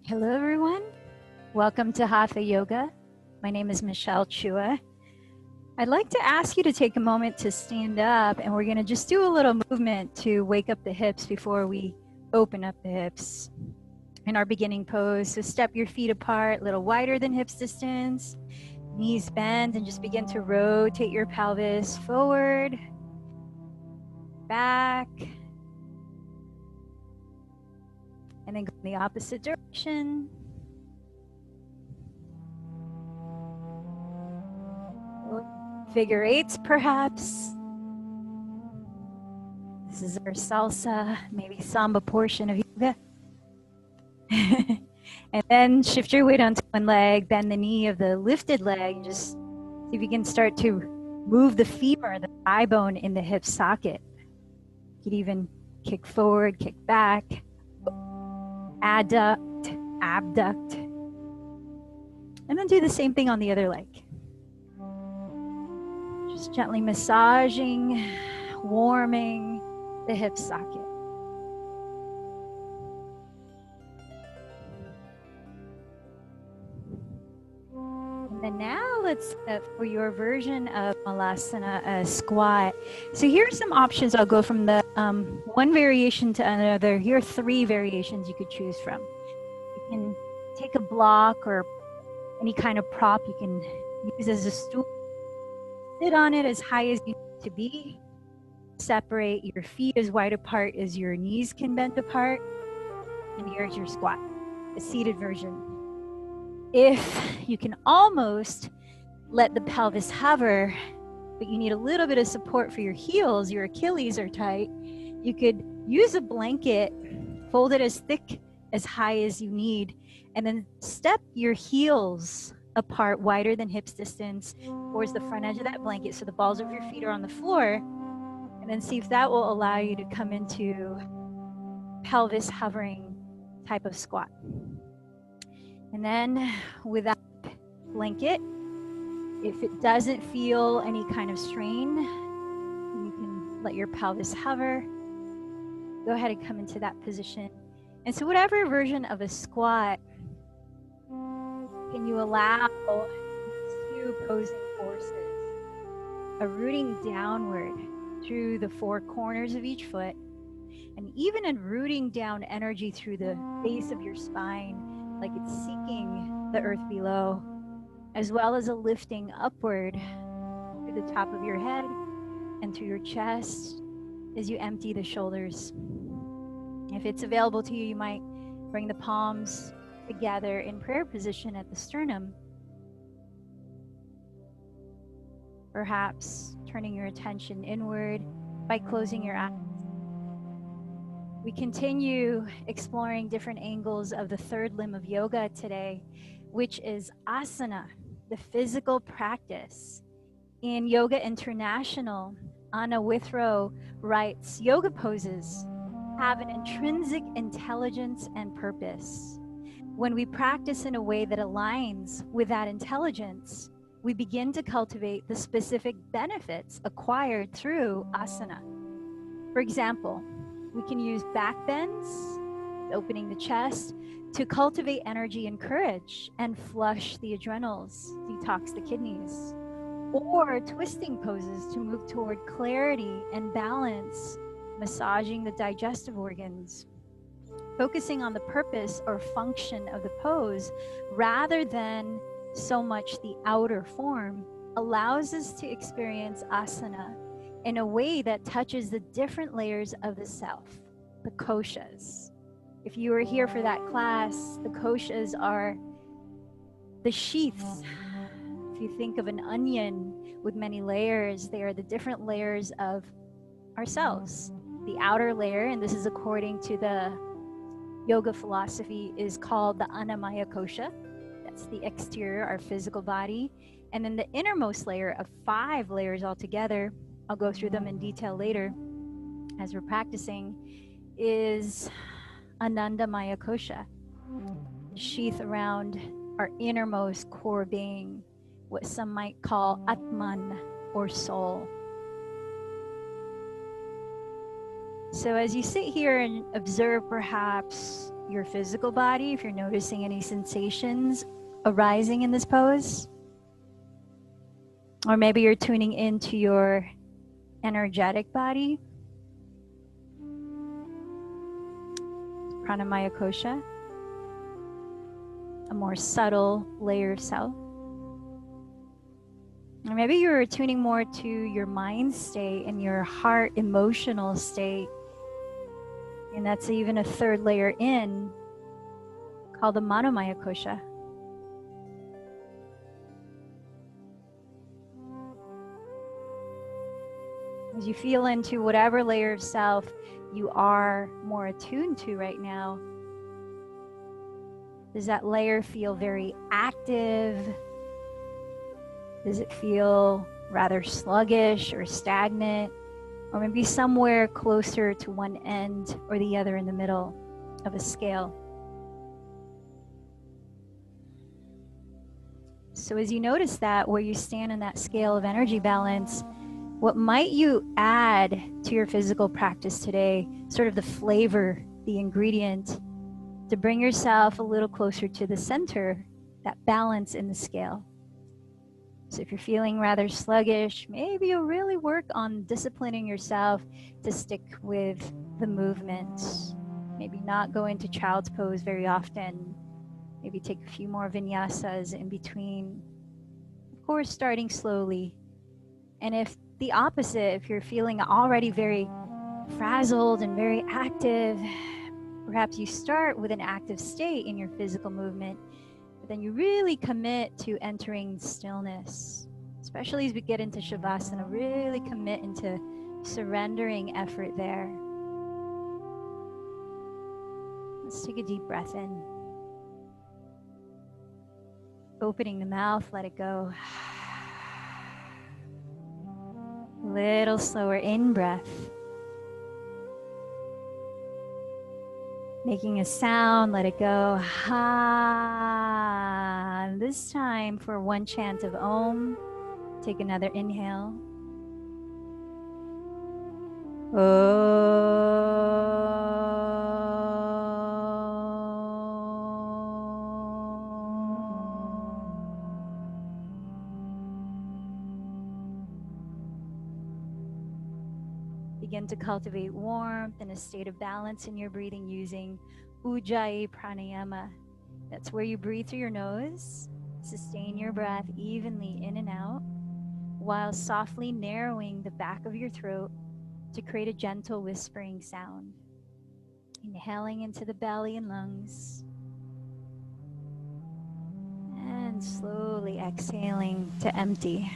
Hello, everyone. Welcome to Hatha Yoga. My name is Michelle Chua. I'd like to ask you to take a moment to stand up, and we're going to just do a little movement to wake up the hips before we open up the hips in our beginning pose. So step your feet apart, a little wider than hips distance, knees bend, and just begin to rotate your pelvis forward, back, and then go in the opposite direction. Figure eights, perhaps. This is our salsa, maybe samba portion of yoga. And then shift your weight onto one leg, bend the knee of the lifted leg, and just see if you can start to move the femur, the thigh bone in the hip socket. You could even kick forward, kick back, adduct, abduct. And then do the same thing on the other leg. Just gently massaging, warming the hip socket. And then now let's for your version of Malasana, a squat. So here are some options. I'll go from the one variation to another. Here are three variations you could choose from. You can take a block or any kind of prop you can use as a stool. Sit on it as high as you need to be. Separate your feet as wide apart as your knees can bend apart. And here's your squat, a seated version. If you can almost let the pelvis hover, but you need a little bit of support for your heels, your Achilles are tight, you could use a blanket, fold it as thick, as high as you need, and then step your heels apart wider than hips distance towards the front edge of that blanket so the balls of your feet are on the floor, and then see if that will allow you to come into pelvis hovering type of squat. And then without blanket, if it doesn't feel any kind of strain, you can let your pelvis hover. Go ahead and come into that position. And so whatever version of a squat can you allow two opposing forces, a rooting downward through the four corners of each foot, and even a rooting down energy through the base of your spine, like it's seeking the earth below, as well as a lifting upward through the top of your head and through your chest as you empty the shoulders. If it's available to you, you might bring the palms together in prayer position at the sternum. Perhaps turning your attention inward by closing your eyes. We continue exploring different angles of the third limb of yoga today, which is asana, the physical practice. In Yoga International, Anna Withrow writes, yoga poses have an intrinsic intelligence and purpose. When we practice in a way that aligns with that intelligence, we begin to cultivate the specific benefits acquired through asana. For example, we can use back bends, opening the chest, to cultivate energy and courage and flush the adrenals, detox the kidneys. Or twisting poses to move toward clarity and balance, massaging the digestive organs. Focusing on the purpose or function of the pose rather than so much the outer form allows us to experience asana in a way that touches the different layers of the self, the koshas. If you were here for that class, the koshas are the sheaths. If you think of an onion with many layers, they are the different layers of ourselves. The outer layer, and this is according to the yoga philosophy, is called the Annamaya kosha. That's the exterior, our physical body. And then the innermost layer of 5 layers altogether, I'll go through them in detail later as we're practicing, is Anandamaya kosha, the sheath around our innermost core being, what some might call Atman or soul. So as you sit here and observe perhaps your physical body, if you're noticing any sensations arising in this pose. Or maybe you're tuning into your energetic body. Pranamaya kosha, a more subtle layer of self. Or maybe you're tuning more to your mind state and your heart emotional state. And that's even a third layer in, called the Manomaya kosha. As you feel into whatever layer of self you are more attuned to right now, does that layer feel very active? Does it feel rather sluggish or stagnant? Or maybe somewhere closer to one end or the other in the middle of a scale? So as you notice that, where you stand in that scale of energy balance, what might you add to your physical practice today, sort of the flavor, the ingredient, to bring yourself a little closer to the center, that balance in the scale? So if you're feeling rather sluggish, maybe you'll really work on disciplining yourself to stick with the movements. Maybe not go into child's pose very often. Maybe take a few more vinyasas in between. Of course, starting slowly. And if the opposite, if you're feeling already very frazzled and very active, perhaps you start with an active state in your physical movement, but then you really commit to entering stillness, especially as we get into Shavasana, really commit into surrendering effort there. Let's take a deep breath in. Opening the mouth, let it go. Little slower in breath. Making a sound, let it go. Ha. And this time for one chant of Om, take another inhale. Begin to cultivate warmth and a state of balance in your breathing using Ujjayi Pranayama. That's where you breathe through your nose, sustain your breath evenly in and out, while softly narrowing the back of your throat to create a gentle whispering sound. Inhaling into the belly and lungs, and slowly exhaling to empty.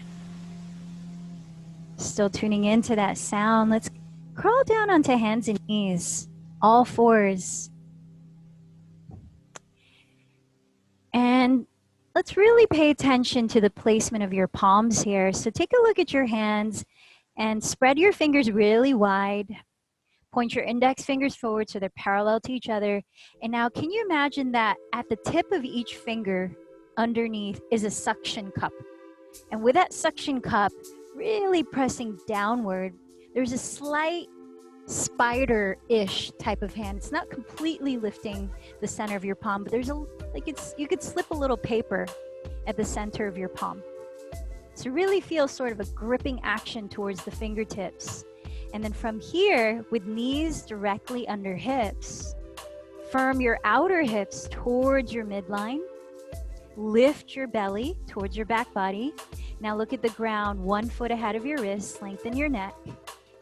Still tuning into that sound. Let's crawl down onto hands and knees, all fours. And let's really pay attention to the placement of your palms here. So take a look at your hands and spread your fingers really wide. Point your index fingers forward so they're parallel to each other. And now can you imagine that at the tip of each finger underneath is a suction cup? And with that suction cup really pressing downward, there's a slight spider-ish type of hand. It's not completely lifting the center of your palm, but there's you could slip a little paper at the center of your palm. So really feel sort of a gripping action towards the fingertips. And then from here, with knees directly under hips, firm your outer hips towards your midline. Lift your belly towards your back body. Now look at the ground, 1 foot ahead of your wrist, lengthen your neck.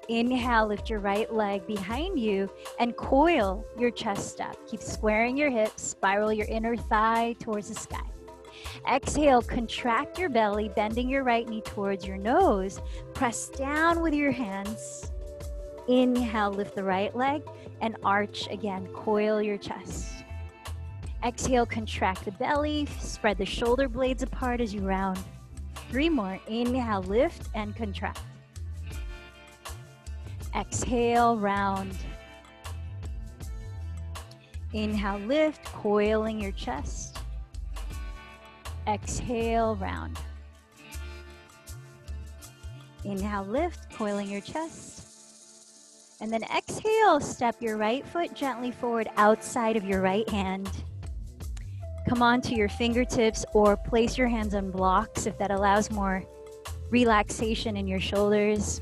Inhale, lift your right leg behind you and coil your chest up. Keep squaring your hips, spiral your inner thigh towards the sky. Exhale, contract your belly, bending your right knee towards your nose. Press down with your hands. Inhale, lift the right leg and arch again, coil your chest. Exhale, contract the belly, spread the shoulder blades apart as you round. 3 more. Inhale, lift and contract. Exhale, round. Inhale, lift, coiling your chest. Exhale, round. Inhale, lift, coiling your chest. And then exhale, step your right foot gently forward outside of your right hand. Come onto your fingertips or place your hands on blocks if that allows more relaxation in your shoulders.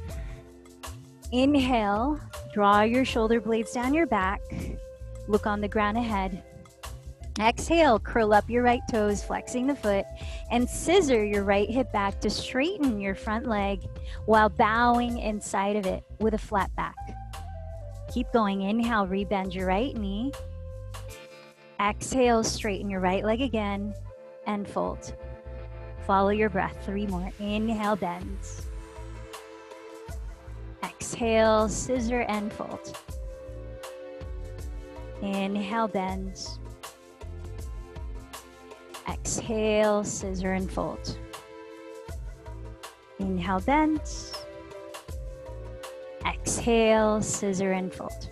Inhale, draw your shoulder blades down your back. Look on the ground ahead. Exhale, curl up your right toes, flexing the foot, and scissor your right hip back to straighten your front leg while bowing inside of it with a flat back. Keep going. Inhale, rebend your right knee. Exhale, straighten your right leg again and fold. Follow your breath. 3 more. Inhale, bend. Exhale, scissor and fold. Inhale, bend. Exhale, scissor and fold. Inhale, bend. Exhale, scissor and fold.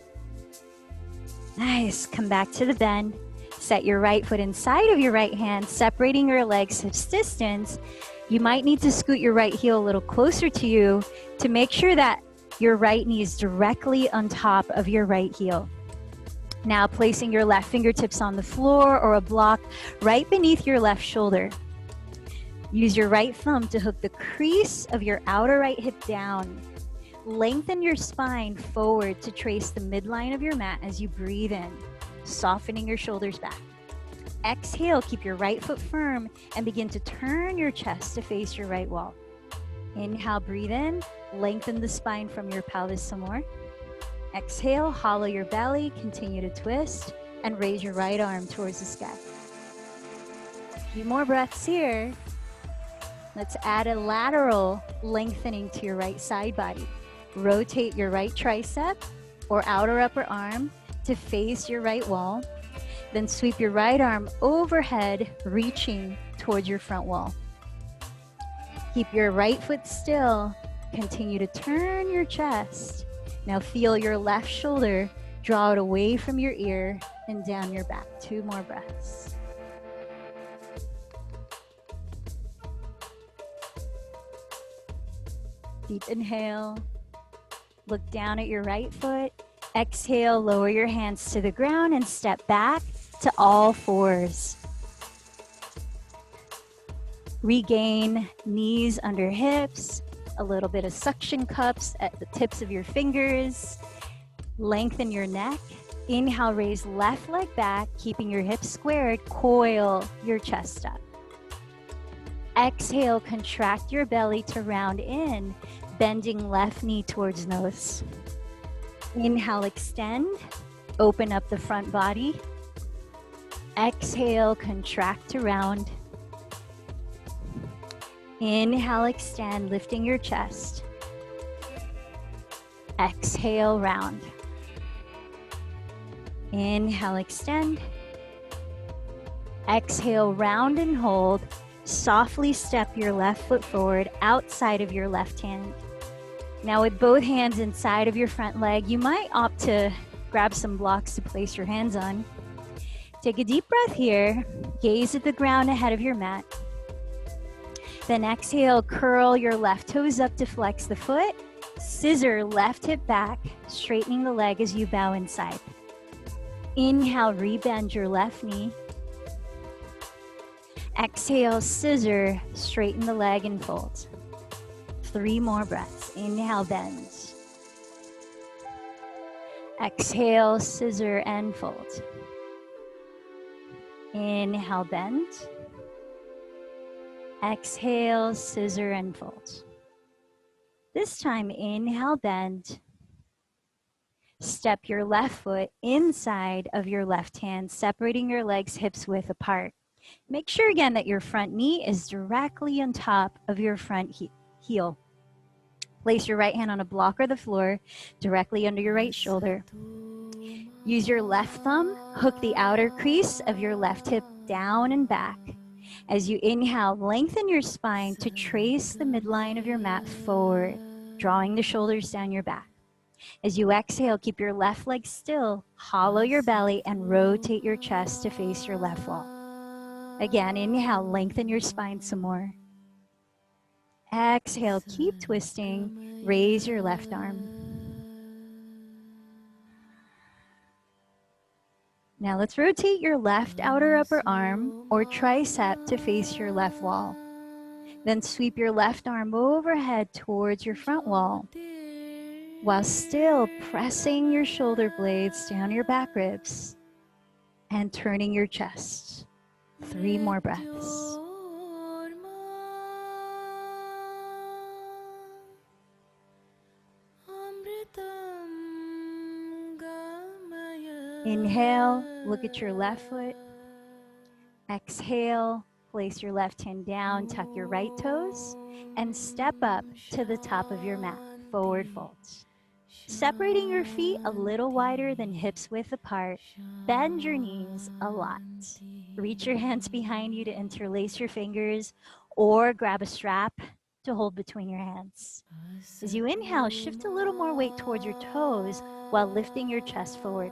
Nice. Come back to the bend. Set your right foot inside of your right hand, separating your legs hips distance. You might need to scoot your right heel a little closer to you to make sure that your right knee is directly on top of your right heel. Now placing your left fingertips on the floor or a block right beneath your left shoulder. Use your right thumb to hook the crease of your outer right hip down. Lengthen your spine forward to trace the midline of your mat as you breathe in, softening your shoulders back. Exhale, keep your right foot firm and begin to turn your chest to face your right wall. Inhale, breathe in, lengthen the spine from your pelvis some more. Exhale, hollow your belly, continue to twist, and raise your right arm towards the sky. A few more breaths here. Let's add a lateral lengthening to your right side body. Rotate your right tricep or outer upper arm to face your right wall. Then sweep your right arm overhead, reaching towards your front wall. Keep your right foot still. Continue to turn your chest. Now feel your left shoulder, draw it away from your ear and down your back. 2 more breaths. Deep inhale. Look down at your right foot. Exhale, lower your hands to the ground and step back to all fours. Regain knees under hips. A little bit of suction cups at the tips of your fingers. Lengthen your neck. Inhale, raise left leg back, keeping your hips squared. Coil your chest up. Exhale, contract your belly to round in, bending left knee towards nose. Inhale, extend. Open up the front body. Exhale, contract to round. Inhale, extend, lifting your chest. Exhale, round. Inhale, extend. Exhale, round and hold. Softly step your left foot forward outside of your left hand. Now with both hands inside of your front leg, you might opt to grab some blocks to place your hands on. Take a deep breath here. Gaze at the ground ahead of your mat. Then exhale, curl your left toes up to flex the foot. Scissor left hip back, straightening the leg as you bow inside. Inhale, rebend your left knee. Exhale, scissor, straighten the leg and fold. 3 more breaths. Inhale, bend. Exhale, scissor and fold. Inhale, bend. Exhale, scissor and fold. This time, inhale, bend. Step your left foot inside of your left hand, separating your legs hips width apart. Make sure again that your front knee is directly on top of your front heel. Place your right hand on a block or the floor, directly under your right shoulder. Use your left thumb, hook the outer crease of your left hip down and back. As you inhale, lengthen your spine to trace the midline of your mat forward, drawing the shoulders down your back. As you exhale, keep your left leg still, hollow your belly, and rotate your chest to face your left wall. Again, inhale, lengthen your spine some more. Exhale, keep twisting, raise your left arm. Now let's rotate your left outer upper arm or tricep to face your left wall. Then sweep your left arm overhead towards your front wall, while still pressing your shoulder blades down your back ribs and turning your chest. 3 more breaths. Inhale, look at your left foot. Exhale, place your left hand down, tuck your right toes, and step up to the top of your mat, forward fold. Separating your feet a little wider than hips width apart. Bend your knees a lot. Reach your hands behind you to interlace your fingers or grab a strap to hold between your hands. As you inhale, shift a little more weight towards your toes while lifting your chest forward.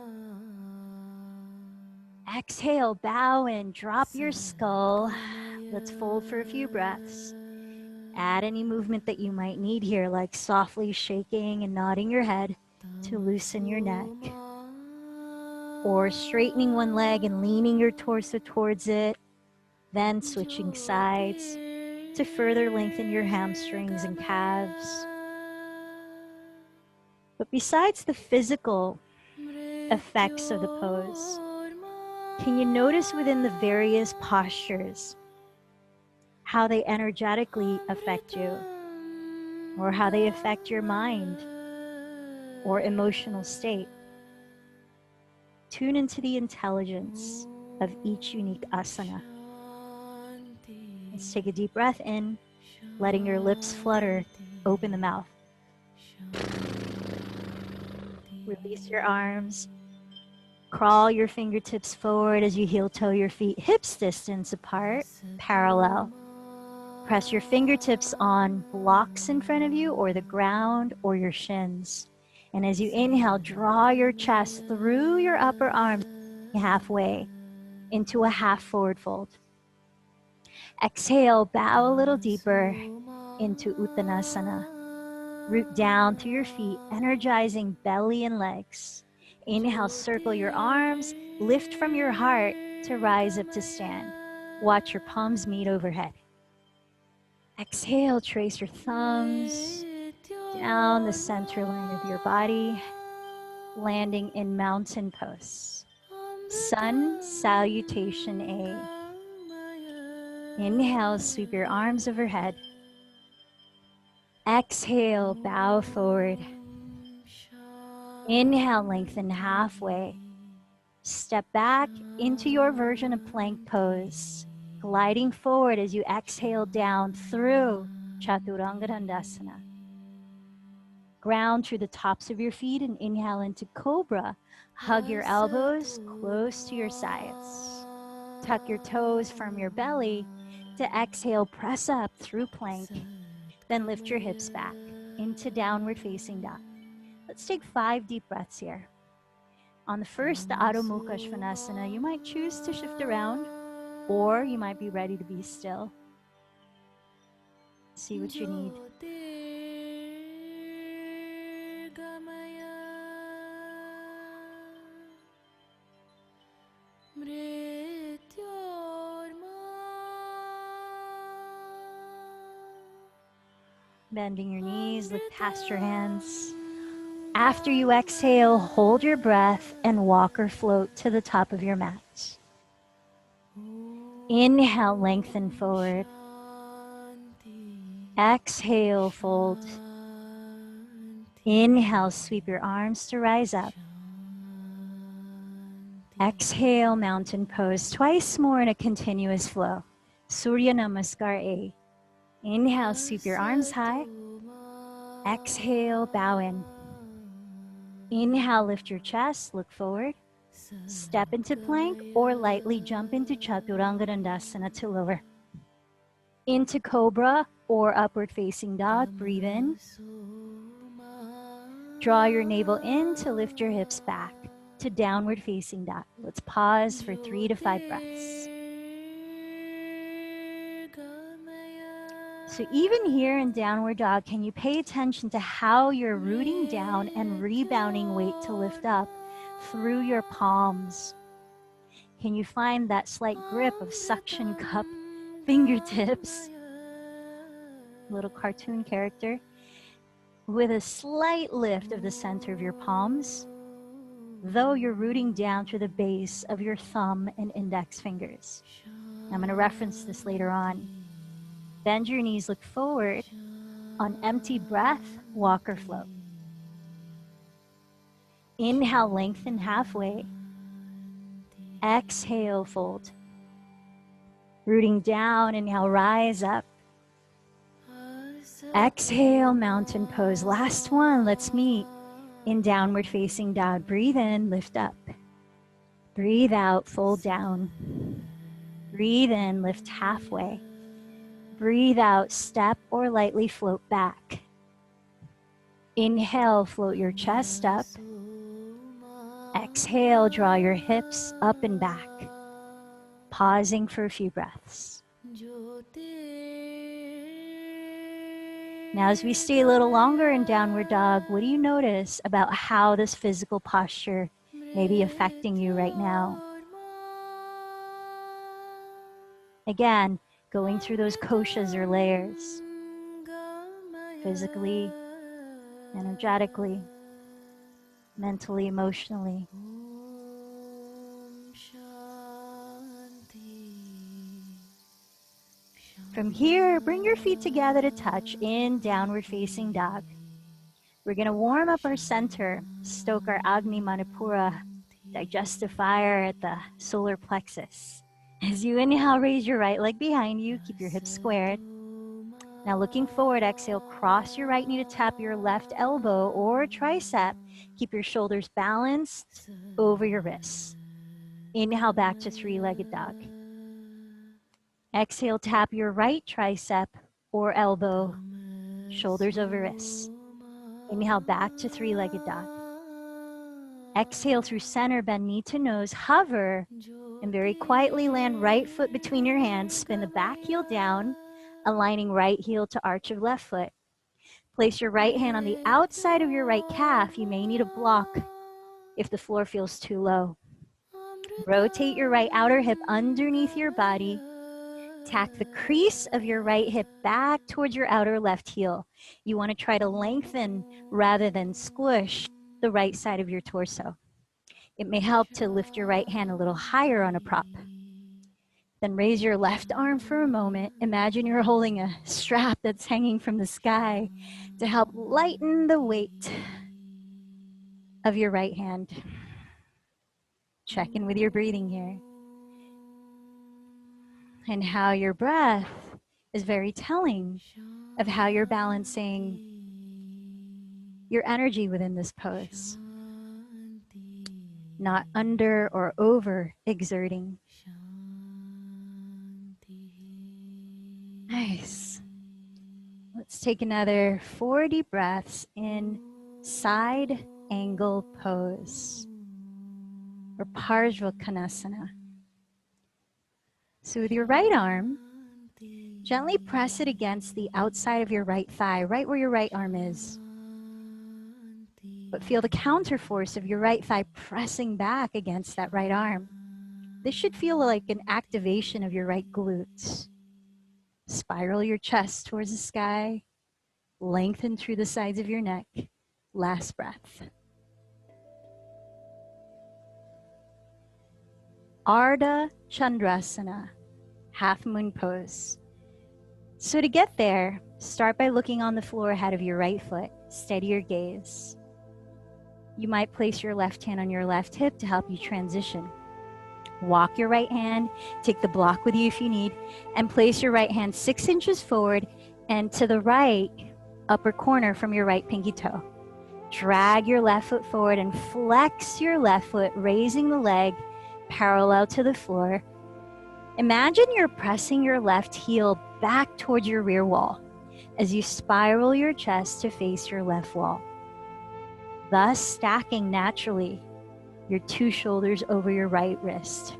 Exhale, bow in, drop your skull. Let's fold for a few breaths. Add any movement that you might need here, like softly shaking and nodding your head to loosen your neck. Or straightening one leg and leaning your torso towards it, then switching sides to further lengthen your hamstrings and calves. But besides the physical effects of the pose, can you notice within the various postures how they energetically affect you, or how they affect your mind or emotional state? Tune into the intelligence of each unique asana. Let's take a deep breath in, letting your lips flutter, open the mouth. Release your arms. Crawl your fingertips forward as you heel toe your feet hips distance apart, parallel. Press your fingertips on blocks in front of you or the ground or your shins. And as you inhale, draw your chest through your upper arms halfway into a half forward fold. Exhale, bow a little deeper into Uttanasana. Root down through your feet, energizing belly and legs. Inhale, circle your arms, lift from your heart to rise up to stand. Watch your palms meet overhead. Exhale, trace your thumbs down the center line of your body, landing in mountain pose. Sun Salutation A. Inhale, sweep your arms overhead. Exhale, bow forward. Inhale, lengthen halfway. Step back into your version of plank pose, gliding forward as you exhale down through Chaturanga Dandasana. Ground through the tops of your feet and inhale into Cobra. Hug your elbows close to your sides. Tuck your toes from your belly to exhale, press up through plank. Then lift your hips back into downward facing dog. Let's take 5 deep breaths here. On the first, the Adho Mukha Svanasana, you might choose to shift around, or you might be ready to be still. See what you need. Bending your knees, look past your hands. After you exhale, hold your breath and walk or float to the top of your mat. Inhale, lengthen forward. Exhale, fold. Inhale, sweep your arms to rise up. Exhale, mountain pose. Twice more in a continuous flow. Surya Namaskar A. Inhale, sweep your arms high. Exhale, bow in. Inhale, lift your chest, look forward. Step into plank or lightly jump into Chaturanga Dandasana to lower. Into Cobra or upward facing dog, breathe in. Draw your navel in to lift your hips back to downward facing dog. Let's pause for 3 to 5 breaths. So even here in downward dog, can you pay attention to how you're rooting down and rebounding weight to lift up through your palms? Can you find that slight grip of suction cup fingertips? Little cartoon character. With a slight lift of the center of your palms, though you're rooting down to the base of your thumb and index fingers. I'm going to reference this later on. Bend your knees, look forward. On empty breath, walk or float. Inhale, lengthen halfway. Exhale, fold. Rooting down, inhale, rise up. Exhale, mountain pose. Last one, let's meet in downward facing dog. Breathe in, lift up. Breathe out, fold down. Breathe in, lift halfway. Breathe out, step or lightly float back. Inhale, float your chest up. Exhale, draw your hips up and back. Pausing for a few breaths. Now, as we stay a little longer in downward dog, what do you notice about how this physical posture may be affecting you right now? Again, going through those koshas or layers, physically, energetically, mentally, emotionally. From here, bring your feet together to touch in downward facing dog. We're going to warm up our center, stoke our Agni Manipura, digestive fire at the solar plexus. As you inhale, raise your right leg behind you, keep your hips squared. Now looking forward, exhale, cross your right knee to tap your left elbow or tricep. Keep your shoulders balanced over your wrists. Inhale back to three-legged dog. Exhale, tap your right tricep or elbow, shoulders over wrists. Inhale back to three-legged dog. Exhale through center, bend knee to nose, hover, and very quietly land right foot between your hands. Spin the back heel down, aligning right heel to arch of left foot. Place your right hand on the outside of your right calf. You may need a block if the floor feels too low. Rotate your right outer hip underneath your body. Tack the crease of your right hip back towards your outer left heel. You want to try to lengthen rather than squish the right side of your torso. It may help to lift your right hand a little higher on a prop. Then raise your left arm for a moment. Imagine you're holding a strap that's hanging from the sky to help lighten the weight of your right hand. Check in with your breathing here. And how your breath is very telling of how you're balancing your energy within this pose. Not under or over exerting. Nice. Let's take another 4 deep breaths in side angle pose or Parshva Konasana. So with your right arm, gently press it against the outside of your right thigh, right where your right arm is. But feel the counter force of your right thigh pressing back against that right arm. This should feel like an activation of your right glutes. Spiral your chest towards the sky. Lengthen through the sides of your neck. Last breath. Ardha Chandrasana, half moon pose. So to get there, start by looking on the floor ahead of your right foot. Steady your gaze. You might place your left hand on your left hip to help you transition. Walk your right hand, take the block with you if you need, and place your right hand 6 inches forward and to the right upper corner from your right pinky toe. Drag your left foot forward and flex your left foot, raising the leg parallel to the floor. Imagine you're pressing your left heel back towards your rear wall as you spiral your chest to face your left wall, thus stacking naturally your 2 shoulders over your right wrist.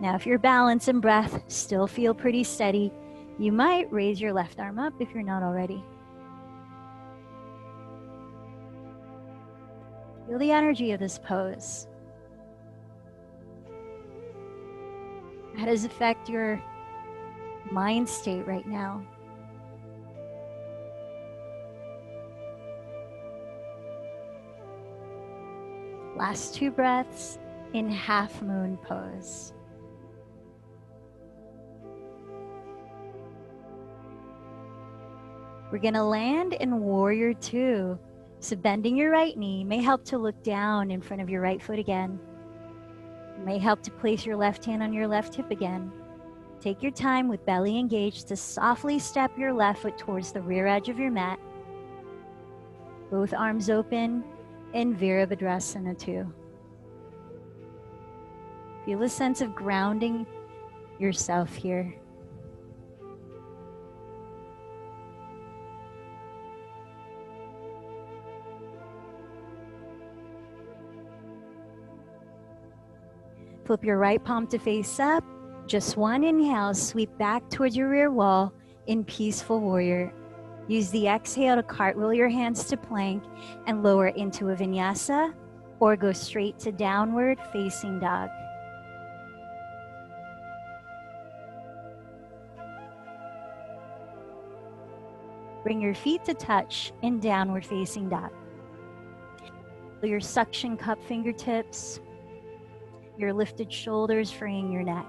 Now, if your balance and breath still feel pretty steady, you might raise your left arm up if you're not already. Feel the energy of this pose. How does it affect your mind state right now? Last 2 breaths in half moon pose. We're going to land in warrior 2. So bending your right knee may help to look down in front of your right foot again. It may help to place your left hand on your left hip again. Take your time with belly engaged to softly step your left foot towards the rear edge of your mat. Both arms open in Virabhadrasana 2. Feel a sense of grounding yourself here. Flip your right palm to face up. Just one inhale, sweep back towards your rear wall in peaceful warrior. Use the exhale to cartwheel your hands to plank and lower into a vinyasa, or go straight to downward facing dog. Bring your feet to touch in downward facing dog. Feel your suction cup fingertips, your lifted shoulders freeing your neck.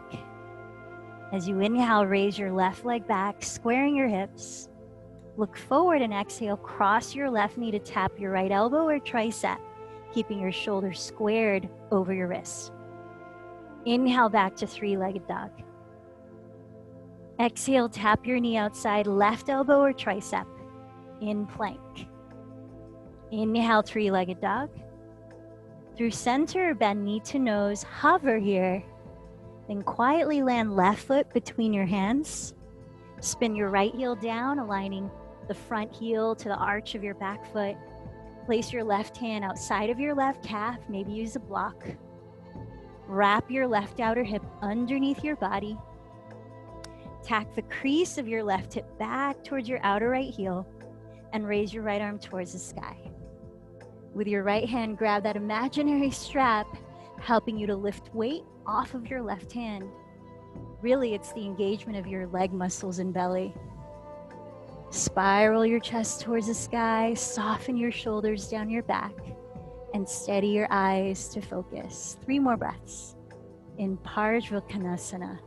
As you inhale, raise your left leg back, squaring your hips. Look forward and exhale, cross your left knee to tap your right elbow or tricep, keeping your shoulders squared over your wrists. Inhale back to 3-legged dog. Exhale, tap your knee outside, left elbow or tricep, in plank. Inhale, 3-legged dog. Through center, bend knee to nose, hover here. Then quietly land left foot between your hands. Spin your right heel down, aligning the front heel to the arch of your back foot. Place your left hand outside of your left calf, maybe use a block. Wrap your left outer hip underneath your body. Tack the crease of your left hip back towards your outer right heel and raise your right arm towards the sky. With your right hand, grab that imaginary strap, helping you to lift weight off of your left hand. Really, it's the engagement of your leg muscles and belly. Spiral your chest towards the sky, soften your shoulders down your back, and steady your eyes to focus. 3 more breaths in Parjvakonasana.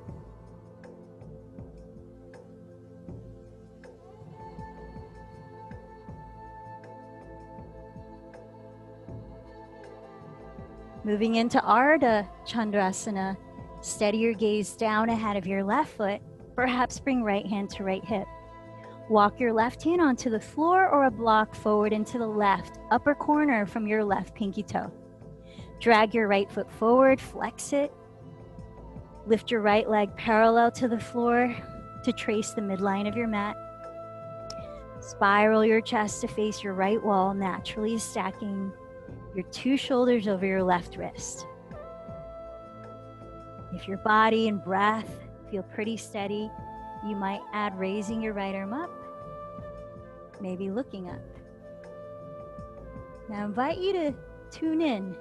Moving into Ardha Chandrasana, steady your gaze down ahead of your left foot, perhaps bring right hand to right hip. Walk your left hand onto the floor or a block forward into the left upper corner from your left pinky toe. Drag your right foot forward, flex it. Lift your right leg parallel to the floor to trace the midline of your mat. Spiral your chest to face your right wall, naturally stacking your 2 shoulders over your left wrist. If your body and breath feel pretty steady, you might add raising your right arm up, maybe looking up. Now I invite you to tune in.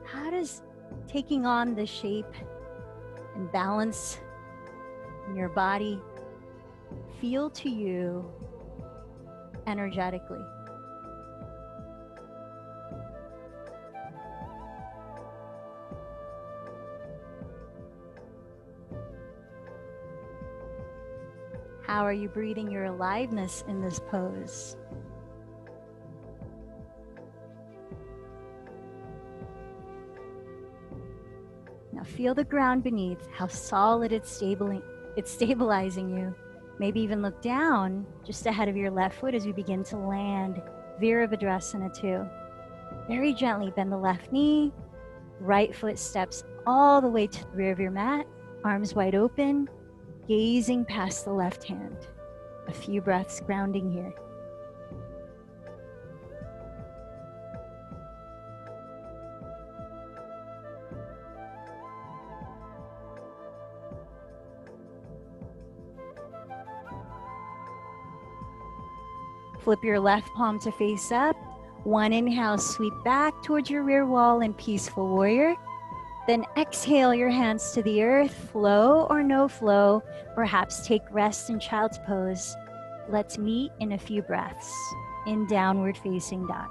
How does taking on the shape and balance in your body feel to you energetically? How are you breathing your aliveness in this pose? Now feel the ground beneath, how solid it's stabilizing you. Maybe even look down just ahead of your left foot as we begin to land Virabhadrasana 2. Very gently bend the left knee, right foot steps all the way to the rear of your mat, arms wide open, gazing past the left hand. A few breaths grounding here. Flip your left palm to face up. 1 inhale, sweep back towards your rear wall in peaceful warrior. Then exhale your hands to the earth, flow or no flow, perhaps take rest in child's pose. Let's meet in a few breaths in downward facing dog.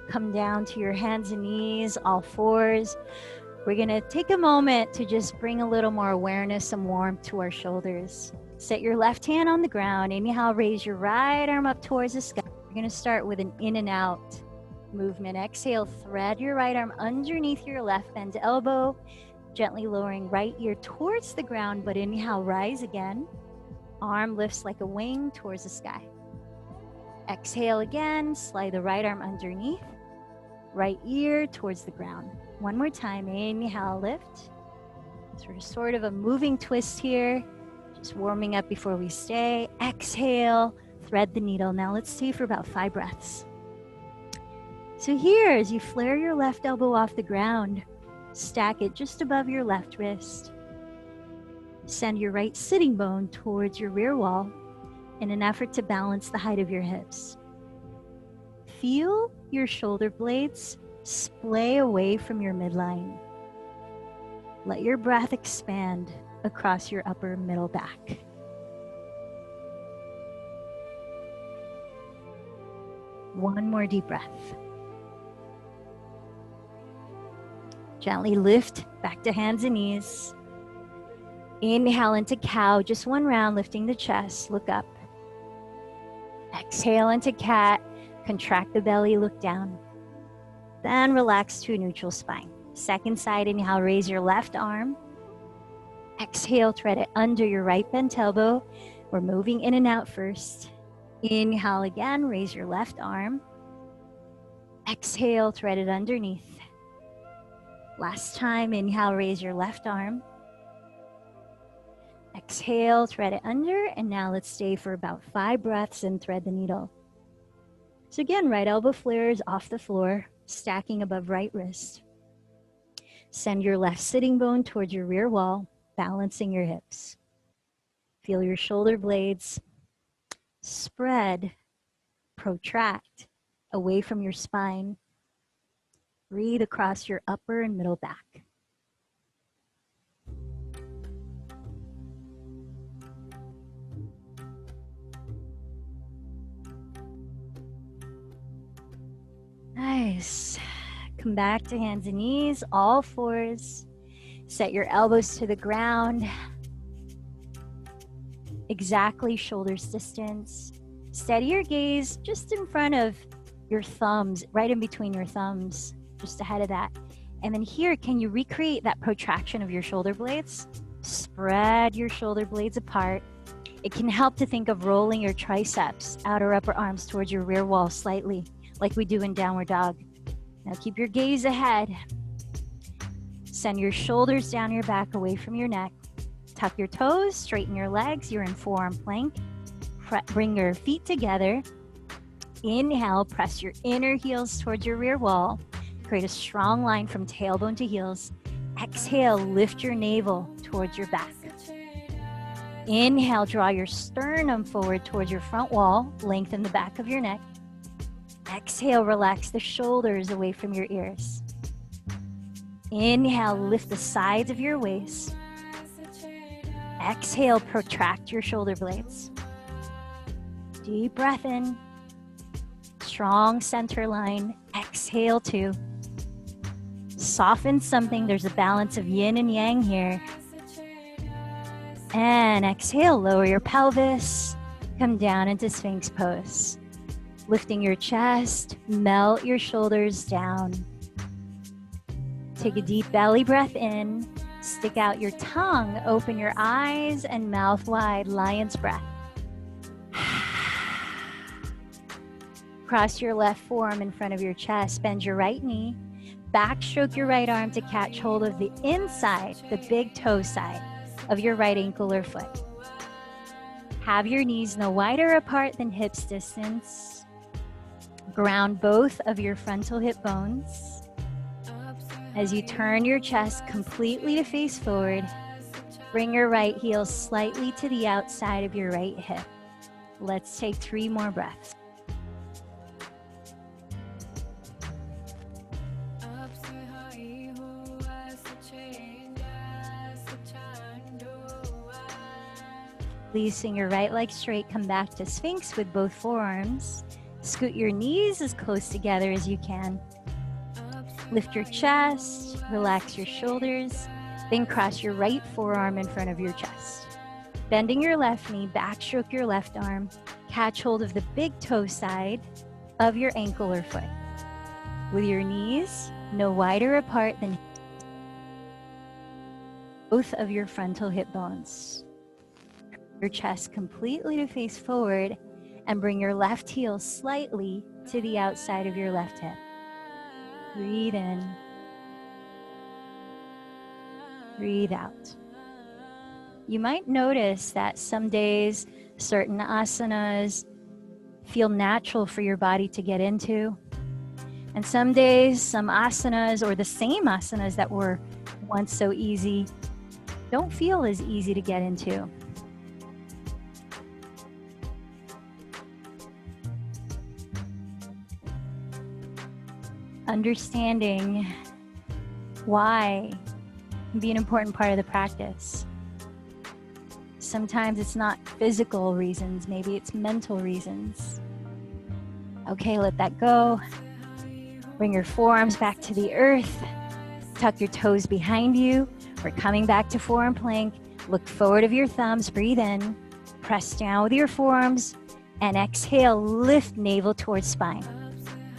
Come down to your hands and knees, all fours. We're gonna take a moment to just bring a little more awareness and warmth to our shoulders. Set your left hand on the ground. Inhale, raise your right arm up towards the sky. We're gonna start with an in and out movement. Exhale, thread your right arm underneath your left, bend elbow, gently lowering right ear towards the ground, but inhale, rise again. Arm lifts like a wing towards the sky. Exhale again, slide the right arm underneath. Right ear towards the ground. One more time, inhale, lift. Sort of a moving twist here. Just warming up before we stay. Exhale, thread the needle. Now let's stay for about 5 breaths. So here, as you flare your left elbow off the ground, stack it just above your left wrist. Send your right sitting bone towards your rear wall in an effort to balance the height of your hips. Feel your shoulder blades splay away from your midline. Let your breath expand across your upper middle back. One more deep breath. Gently lift back to hands and knees. Inhale into cow, just one round, lifting the chest, look up. Exhale into cat. Contract the belly, look down. Then relax to a neutral spine. Second side, inhale, raise your left arm. Exhale, thread it under your right bent elbow. We're moving in and out first. Inhale again, raise your left arm. Exhale, thread it underneath. Last time, inhale, raise your left arm. Exhale, thread it under, and now let's stay for about 5 breaths and thread the needle. So again, right elbow flares off the floor, stacking above right wrist. Send your left sitting bone towards your rear wall, balancing your hips. Feel your shoulder blades spread, protract away from your spine. Breathe across your upper and middle back. Nice. Come back to hands and knees, all fours. Set your elbows to the ground. Exactly shoulders distance. Steady your gaze just in front of your thumbs, right in between your thumbs, just ahead of that. And then here, can you recreate that protraction of your shoulder blades? Spread your shoulder blades apart. It can help to think of rolling your triceps, outer upper arms towards your rear wall slightly, like we do in downward dog. Now keep your gaze ahead. Send your shoulders down your back, away from your neck. Tuck your toes, straighten your legs. You're in forearm plank. Bring your feet together. Inhale, press your inner heels towards your rear wall. Create a strong line from tailbone to heels. Exhale, lift your navel towards your back. Inhale, draw your sternum forward towards your front wall. Lengthen the back of your neck. Exhale, relax the shoulders away from your ears. Inhale, lift the sides of your waist. Exhale, protract your shoulder blades. Deep breath in. Strong center line. Exhale, 2. Soften something. There's a balance of yin and yang here. And exhale, lower your pelvis. Come down into Sphinx pose. Lifting your chest, melt your shoulders down. Take a deep belly breath in. Stick out your tongue, open your eyes and mouth wide, lion's breath. Cross your left forearm in front of your chest, bend your right knee. Backstroke your right arm to catch hold of the inside, the big toe side of your right ankle or foot. Have your knees no wider apart than hips distance. Ground both of your frontal hip bones. As you turn your chest completely to face forward, bring your right heel slightly to the outside of your right hip. Let's take 3 more breaths. Releasing your right leg straight, come back to Sphinx with both forearms. Scoot your knees as close together as you can. Lift your chest, relax your shoulders, then cross your right forearm in front of your chest. Bending your left knee, backstroke your left arm, catch hold of the big toe side of your ankle or foot. With your knees no wider apart than both of your frontal hip bones. Your chest completely to face forward and bring your left heel slightly to the outside of your left hip. Breathe in. Breathe out. You might notice that some days certain asanas feel natural for your body to get into. And some days, some asanas or the same asanas that were once so easy don't feel as easy to get into. Understanding why can be an important part of the practice. Sometimes it's not physical reasons, maybe it's mental reasons. Okay, let that go. Bring your forearms back to the earth. Tuck your toes behind you. We're coming back to forearm plank. Look forward of your thumbs, breathe in. Press down with your forearms and exhale, lift navel towards spine.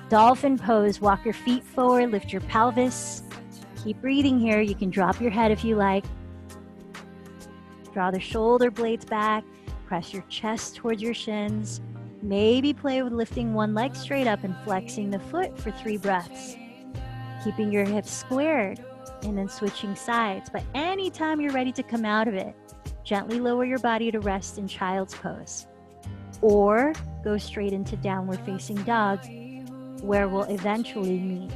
Dolphin pose, walk your feet forward, lift your pelvis. Keep breathing here. You can drop your head if you like. Draw the shoulder blades back. Press your chest towards your shins. Maybe play with lifting one leg straight up and flexing the foot for 3 breaths. Keeping your hips squared and then switching sides. But anytime you're ready to come out of it, gently lower your body to rest in child's pose. Or go straight into downward facing dog, where we'll eventually meet.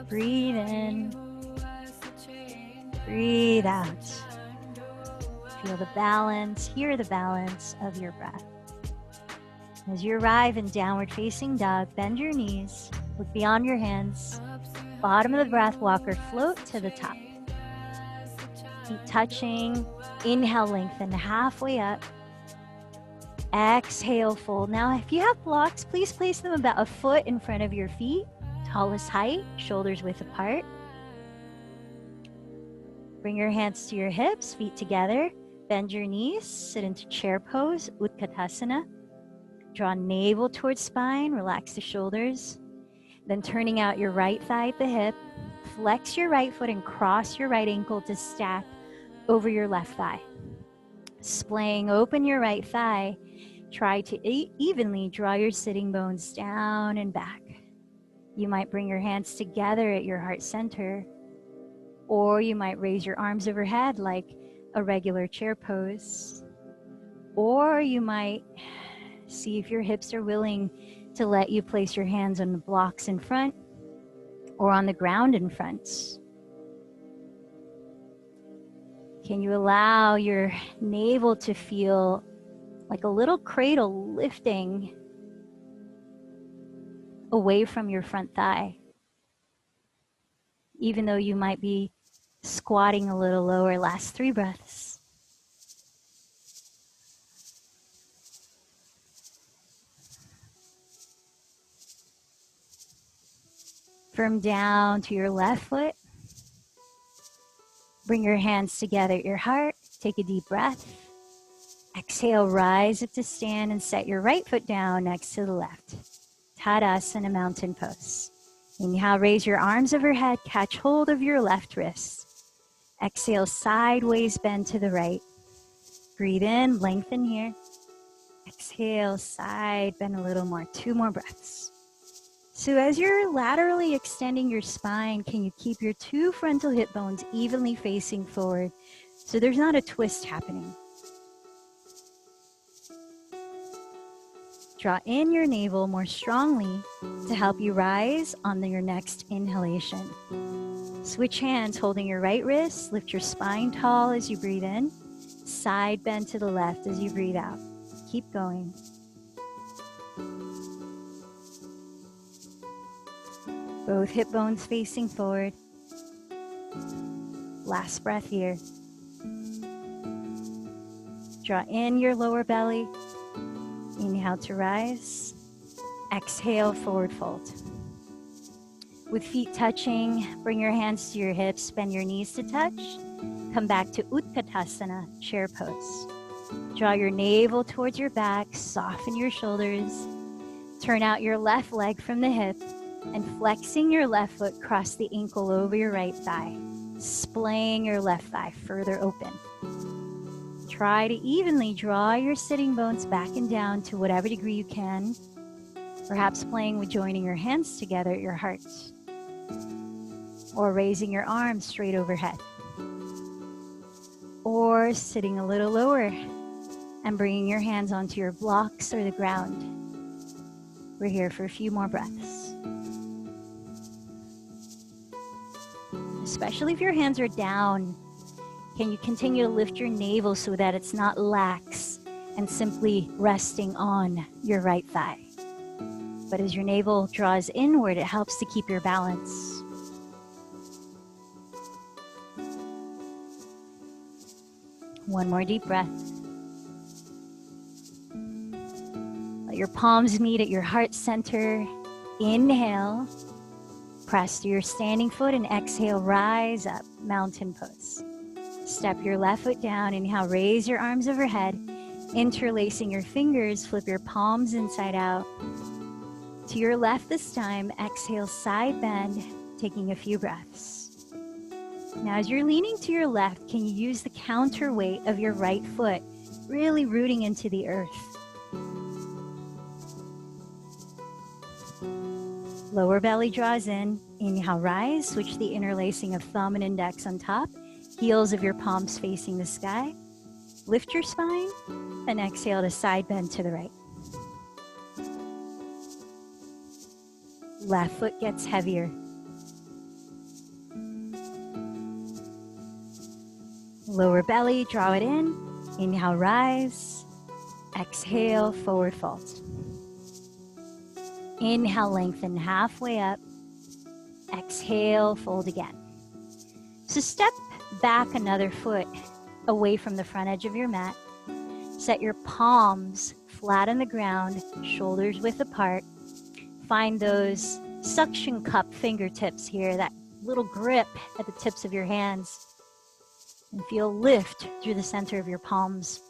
Breathe in, breathe out. Feel the balance, hear the balance of your breath. As you arrive in downward facing dog, bend your knees, look beyond your hands. Bottom of the breath, walker, float to the top. Feet touching. Inhale, lengthen halfway up. Exhale, fold. Now, if you have blocks, please place them about a foot in front of your feet. Tallest height, shoulders width apart. Bring your hands to your hips, feet together. Bend your knees, sit into chair pose, Utkatasana. Draw navel towards spine, relax the shoulders. Then turning out your right thigh at the hip, flex your right foot and cross your right ankle to stack over your left thigh. Splaying open your right thigh, try to evenly draw your sitting bones down and back. You might bring your hands together at your heart center, or you might raise your arms overhead like a regular chair pose, or you might see if your hips are willing to let you place your hands on the blocks in front or on the ground in front. Can you allow your navel to feel like a little cradle lifting away from your front thigh, even though you might be squatting a little lower? Last 3 breaths. Firm down to your left foot. Bring your hands together at your heart. Take a deep breath. Exhale, rise up to stand and set your right foot down next to the left. Tadasana, mountain pose. Inhale, raise your arms overhead. Catch hold of your left wrist. Exhale, sideways bend to the right. Breathe in, lengthen here. Exhale, side bend a little more. 2 more breaths. So as you're laterally extending your spine, can you keep your 2 frontal hip bones evenly facing forward? So there's not a twist happening. Draw in your navel more strongly to help you rise on your next inhalation. Switch hands, holding your right wrist. Lift your spine tall as you breathe in. Side bend to the left as you breathe out. Keep going. Both hip bones facing forward. Last breath here. Draw in your lower belly. Inhale to rise. Exhale, forward fold. With feet touching, bring your hands to your hips, bend your knees to touch. Come back to Utkatasana, chair pose. Draw your navel towards your back, soften your shoulders. Turn out your left leg from the hip, and flexing your left foot, cross the ankle over your right thigh, splaying your left thigh further open. Try to evenly draw your sitting bones back and down to whatever degree you can, perhaps playing with joining your hands together at your heart, or raising your arms straight overhead, or sitting a little lower and bringing your hands onto your blocks or the ground. We're here for a few more breaths. Especially if your hands are down, can you continue to lift your navel so that it's not lax and simply resting on your right thigh? But as your navel draws inward, it helps to keep your balance. One more deep breath. Let your palms meet at your heart center. Inhale. Press to your standing foot and exhale, rise up, mountain pose. Step your left foot down. Inhale, raise your arms overhead. Interlacing your fingers, flip your palms inside out. To your left this time, exhale, side bend, taking a few breaths. Now as you're leaning to your left, can you use the counterweight of your right foot, really rooting into the earth? Lower belly draws in. Inhale, rise. Switch the interlacing of thumb and index on top. Heels of your palms facing the sky. Lift your spine and exhale to side bend to the right. Left foot gets heavier. Lower belly, draw it in. Inhale, rise. Exhale, forward fold. Inhale, lengthen halfway up. Exhale, fold again. So step back another foot away from the front edge of your mat. Set your palms flat on the ground, shoulders width apart. Find those suction cup fingertips here, that little grip at the tips of your hands. And feel lift through the center of your palms.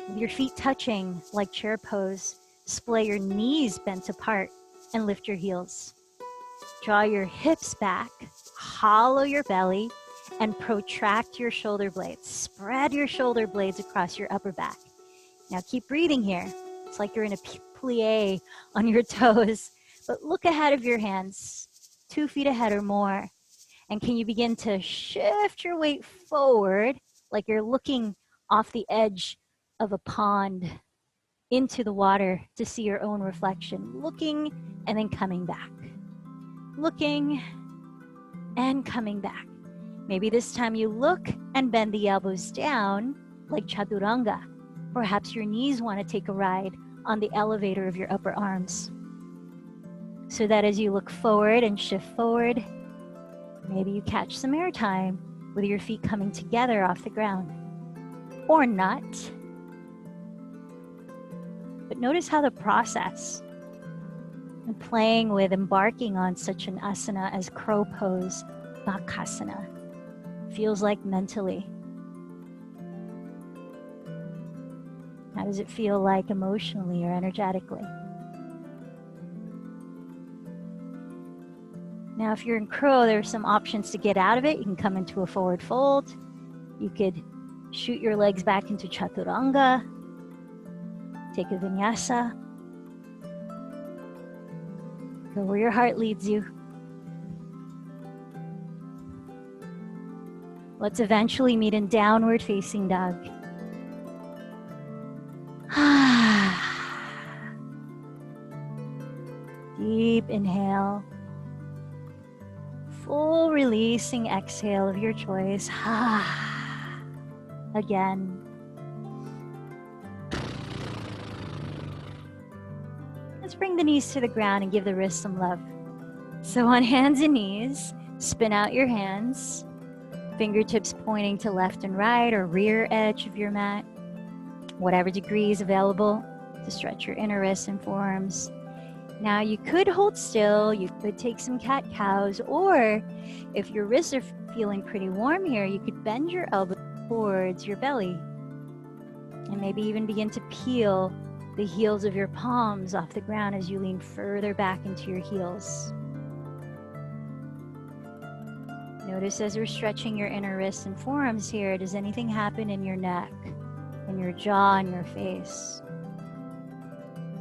With your feet touching like chair pose, splay your knees bent apart and lift your heels. Draw your hips back, hollow your belly, and protract your shoulder blades. Spread your shoulder blades across your upper back. Now keep breathing here. It's like you're in a plie on your toes, but look ahead of your hands, 2 feet ahead or more. And can you begin to shift your weight forward like you're looking off the edge of a pond into the water to see your own reflection, looking and then coming back, looking and coming back. Maybe this time you look and bend the elbows down like chaturanga. Perhaps your knees want to take a ride on the elevator of your upper arms. So that as you look forward and shift forward, maybe you catch some air time with your feet coming together off the ground, or not. But notice how the process and playing with embarking on such an asana as crow pose, bakasana, feels like mentally. How does it feel like emotionally or energetically? Now, if you're in crow, there are some options to get out of it. You can come into a forward fold. You could shoot your legs back into chaturanga. Take a vinyasa. Go where your heart leads you. Let's eventually meet in downward facing dog. Deep inhale. Full releasing exhale of your choice. Again. Let's bring the knees to the ground and give the wrists some love. So on hands and knees, spin out your hands, fingertips pointing to left and right or rear edge of your mat, whatever degree is available to stretch your inner wrists and forearms. Now you could hold still, you could take some cat-cows, or if your wrists are feeling pretty warm here, you could bend your elbow towards your belly and maybe even begin to peel the heels of your palms off the ground as you lean further back into your heels. Notice as we're stretching your inner wrists and forearms here, does anything happen in your neck, in your jaw, and your face?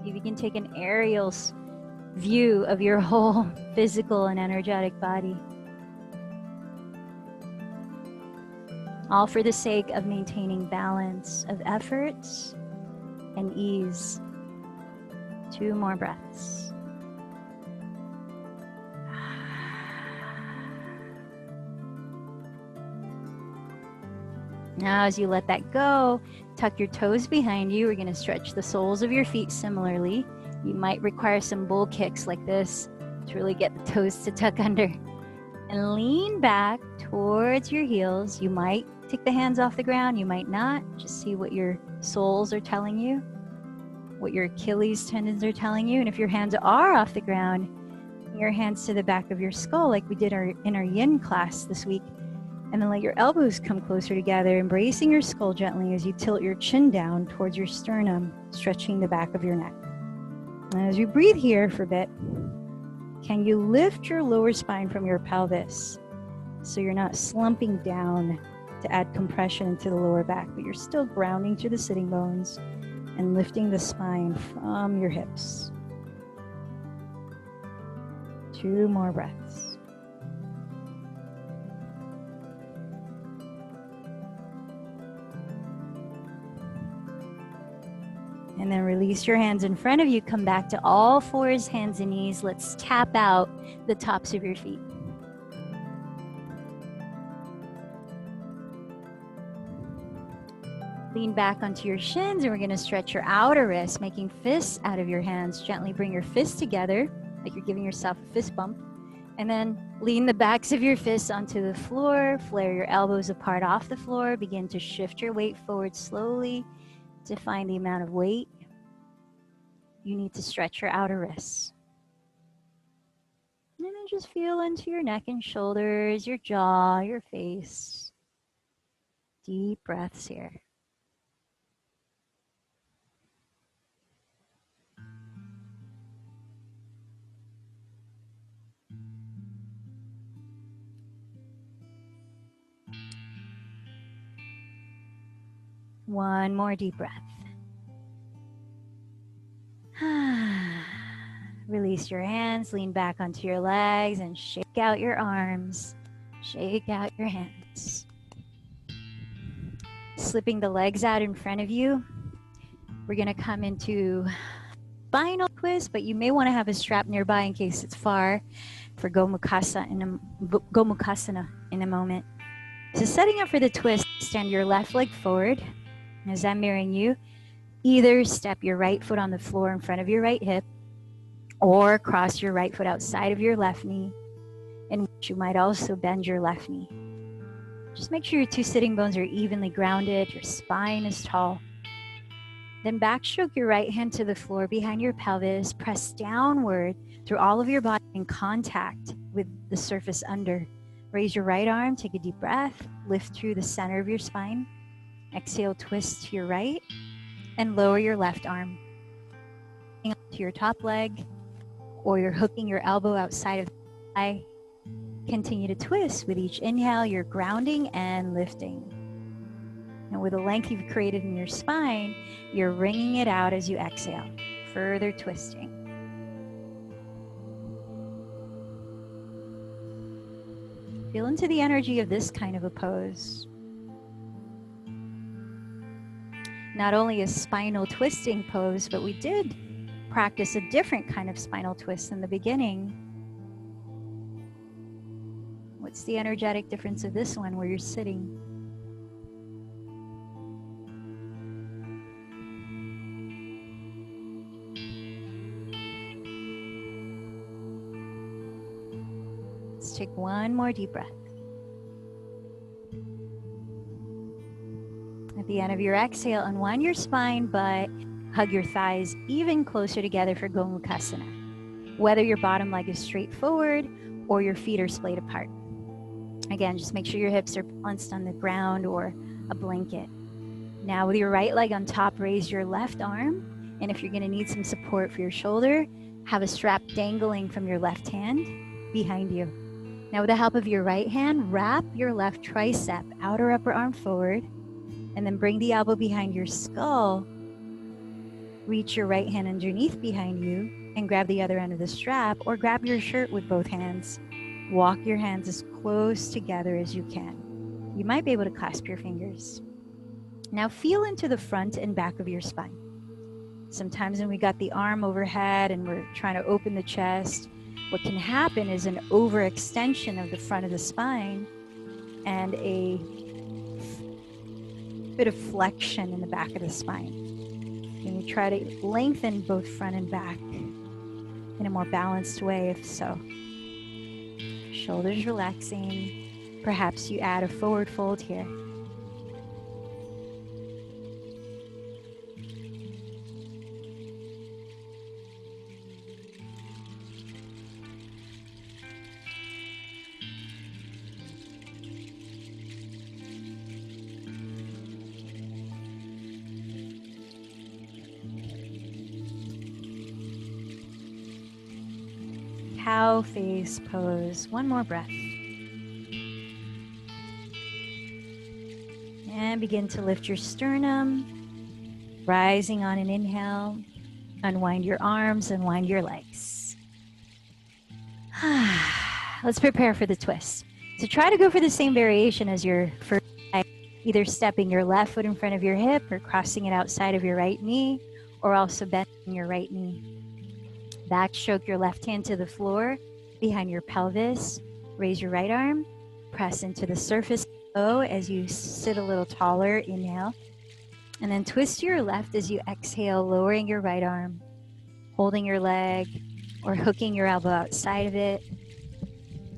See if you can take an aerial view of your whole physical and energetic body. All for the sake of maintaining balance of efforts and ease. 2 more breaths. Now as you let that go, tuck your toes behind you. We're going to stretch the soles of your feet similarly. You might require some bull kicks like this to really get the toes to tuck under. And lean back towards your heels. You might take the hands off the ground, you might not. Just see what your soles are telling you, what your Achilles tendons are telling you. And if your hands are off the ground, bring your hands to the back of your skull like we did in our yin class this week. And then let your elbows come closer together, embracing your skull gently as you tilt your chin down towards your sternum, stretching the back of your neck. And as you breathe here for a bit, can you lift your lower spine from your pelvis so you're not slumping down to add compression into the lower back, but you're still grounding through the sitting bones and lifting the spine from your hips. 2 more breaths. And then release your hands in front of you. Come back to all fours, hands and knees. Let's tap out the tops of your feet. Lean back onto your shins, and we're going to stretch your outer wrists, making fists out of your hands. Gently bring your fists together, like you're giving yourself a fist bump. And then lean the backs of your fists onto the floor. Flare your elbows apart off the floor. Begin to shift your weight forward slowly to find the amount of weight you need to stretch your outer wrists. And then just feel into your neck and shoulders, your jaw, your face. Deep breaths here. One more deep breath. Release your hands, lean back onto your legs, and shake out your arms. Shake out your hands. Slipping the legs out in front of you. We're going to come into spinal twist, but you may want to have a strap nearby in case it's far for Gomukhasana in a moment. So setting up for the twist, stand your left leg forward. As I'm mirroring you, either step your right foot on the floor in front of your right hip or cross your right foot outside of your left knee, and you might also bend your left knee. Just make sure your 2 sitting bones are evenly grounded, your spine is tall. Then backstroke your right hand to the floor behind your pelvis, press downward through all of your body in contact with the surface under. Raise your right arm, take a deep breath, lift through the center of your spine. Exhale, twist to your right, and lower your left arm. To your top leg, or you're hooking your elbow outside of the thigh. Continue to twist. With each inhale, you're grounding and lifting. And with the length you've created in your spine, you're wringing it out as you exhale, further twisting. Feel into the energy of this kind of a pose. Not only a spinal twisting pose, but we did practice a different kind of spinal twist in the beginning. What's the energetic difference of this one where you're sitting? Let's take one more deep breath. At the end of your exhale, unwind your spine, but hug your thighs even closer together for Gomukhasana. Whether your bottom leg is straight forward or your feet are splayed apart. Again, just make sure your hips are balanced on the ground or a blanket. Now with your right leg on top, raise your left arm. And if you're gonna need some support for your shoulder, have a strap dangling from your left hand behind you. Now with the help of your right hand, wrap your left tricep, outer upper arm forward, and then bring the elbow behind your skull. Reach your right hand underneath behind you and grab the other end of the strap, or grab your shirt with both hands. Walk your hands as close together as you can. You might be able to clasp your fingers. Now feel into the front and back of your spine. Sometimes when we got the arm overhead and we're trying to open the chest, what can happen is an overextension of the front of the spine and a bit of flexion in the back of the spine. And we try to lengthen both front and back in a more balanced way, if so. Shoulders relaxing. Perhaps you add a forward fold here. Cow face pose. One more breath. And begin to lift your sternum, rising on an inhale. Unwind your arms, unwind your legs. Let's prepare for the twist. So try to go for the same variation as your first leg, either stepping your left foot in front of your hip or crossing it outside of your right knee, or also bending your right knee. Backstroke your left hand to the floor behind your pelvis. Raise your right arm. Press into the surface below as you sit a little taller. Inhale. And then twist your left as you exhale, lowering your right arm, holding your leg or hooking your elbow outside of it.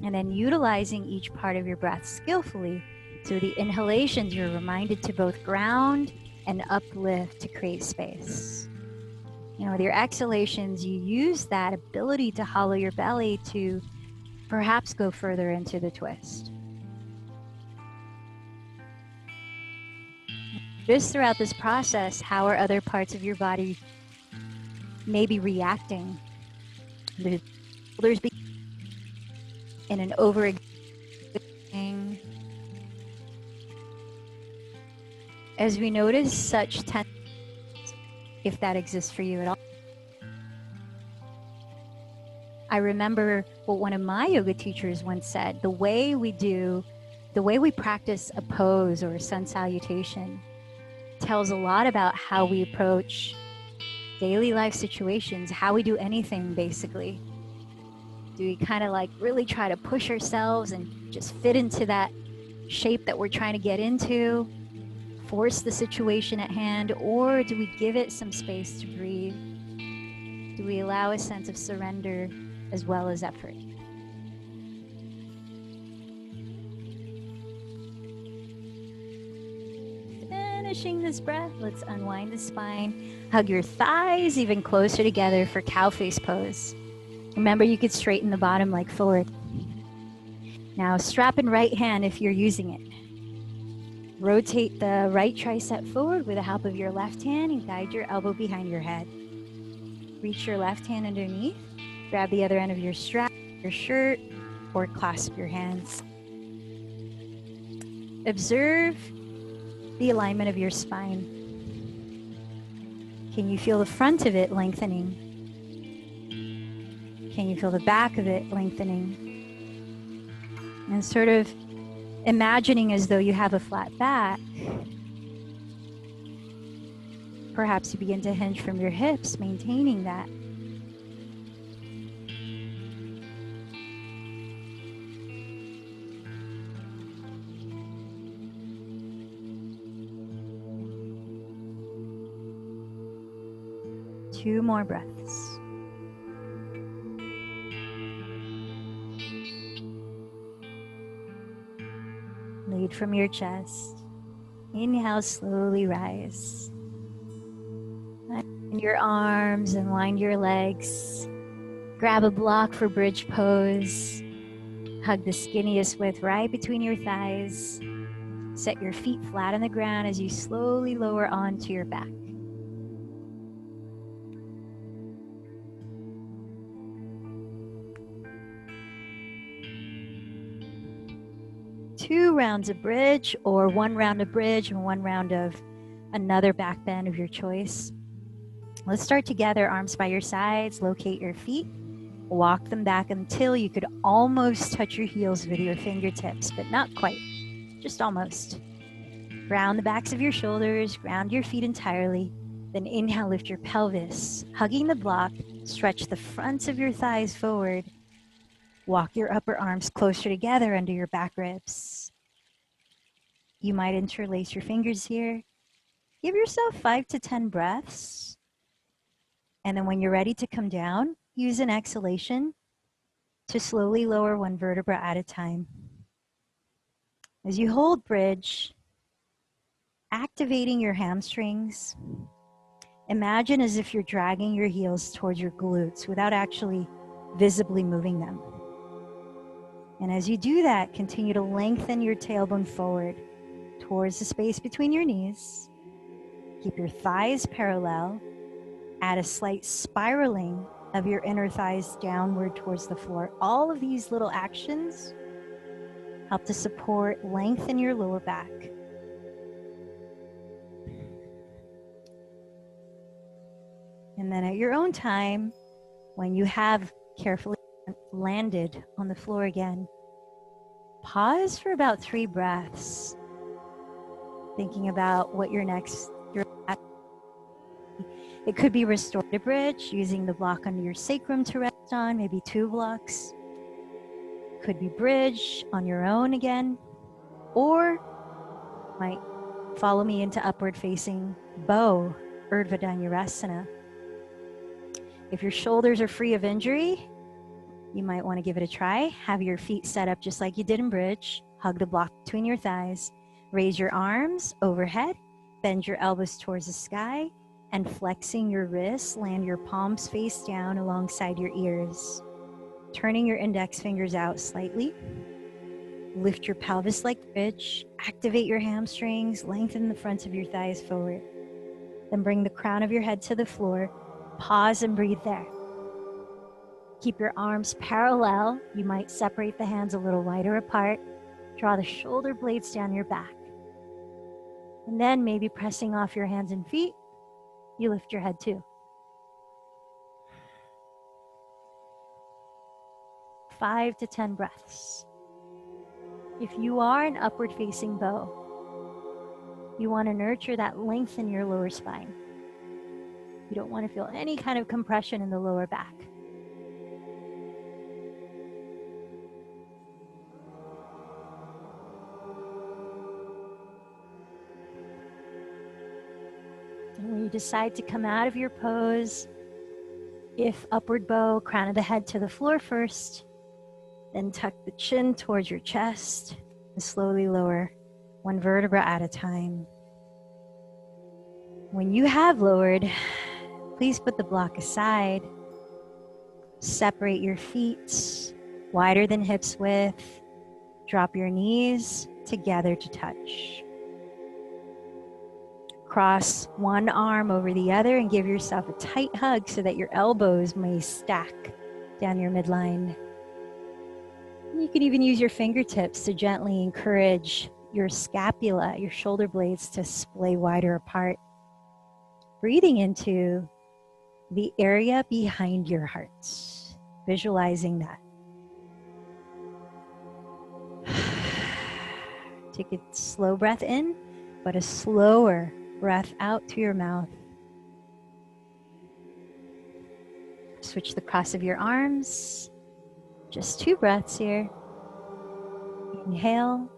And then utilizing each part of your breath skillfully. So the inhalations, you're reminded to both ground and uplift to create space. You know, with your exhalations, you use that ability to hollow your belly to perhaps go further into the twist. Just throughout this process, how are other parts of your body maybe reacting? The shoulders in an over-extending. As we notice such tension, if that exists for you at all. I remember what one of my yoga teachers once said, the way we practice a pose or a sun salutation tells a lot about how we approach daily life situations, how we do anything basically. Do we kind of like really try to push ourselves and just fit into that shape that we're trying to get into? Force the situation at hand, or do we give it some space to breathe? Do we allow a sense of surrender as well as effort? Finishing this breath, let's unwind the spine. Hug your thighs even closer together for cow face pose. Remember, you could straighten the bottom leg forward. Now strap in right hand if you're using it. Rotate the right tricep forward with the help of your left hand and guide your elbow behind your head. Reach your left hand underneath, grab the other end of your strap, your shirt, or clasp your hands. Observe the alignment of your spine. Can you feel the front of it lengthening? Can you feel the back of it lengthening? And sort of imagining as though you have a flat back. Perhaps you begin to hinge from your hips, maintaining that. Two more breaths. Lead from your chest. Inhale, slowly rise. Wind your arms and wind your legs. Grab a block for bridge pose. Hug the skinniest width right between your thighs. Set your feet flat on the ground as you slowly lower onto your back. Two rounds of bridge, or one round of bridge and one round of another back bend of your choice. Let's start together, arms by your sides. Locate your feet. Walk them back until you could almost touch your heels with your fingertips, but not quite, just almost. Ground the backs of your shoulders, ground your feet entirely. Then inhale, lift your pelvis. Hugging the block, stretch the fronts of your thighs forward. Walk your upper arms closer together under your back ribs. You might interlace your fingers here. Give yourself 5 to 10 breaths. And then when you're ready to come down, use an exhalation to slowly lower one vertebra at a time. As you hold bridge, activating your hamstrings, imagine as if you're dragging your heels towards your glutes without actually visibly moving them. And as you do that, continue to lengthen your tailbone forward towards the space between your knees. Keep your thighs parallel. Add a slight spiraling of your inner thighs downward towards the floor. All of these little actions help to support length in your lower back. And then at your own time, when you have carefully landed on the floor again, pause for about 3 breaths, thinking about what your next. It could be restorative bridge, using the block under your sacrum to rest on, maybe 2 blocks. Could be bridge on your own again, or might follow me into upward facing bow, Urdhva Dhanurasana. If your shoulders are free of injury, you might want to give it a try. Have your feet set up just like you did in bridge. Hug the block between your thighs. Raise your arms overhead. Bend your elbows towards the sky. And flexing your wrists, land your palms face down alongside your ears. Turning your index fingers out slightly. Lift your pelvis like bridge. Activate your hamstrings. Lengthen the fronts of your thighs forward. Then bring the crown of your head to the floor. Pause and breathe there. Keep your arms parallel. You might separate the hands a little wider apart. Draw the shoulder blades down your back. And then maybe pressing off your hands and feet, you lift your head too. 5 to 10 breaths. If you are an upward facing bow, you want to nurture that length in your lower spine. You don't want to feel any kind of compression in the lower back. And when you decide to come out of your pose, if upward bow, crown of the head to the floor first, then tuck the chin towards your chest and slowly lower one vertebra at a time. When you have lowered, please put the block aside. Separate your feet wider than hips width. Drop your knees together to touch. Cross one arm over the other and give yourself a tight hug so that your elbows may stack down your midline. You can even use your fingertips to gently encourage your scapula, your shoulder blades to splay wider apart. Breathing into the area behind your heart, visualizing that. Take a slow breath in, but a slower breath out to your mouth. Switch the cross of your arms. Just 2 breaths here. Inhale.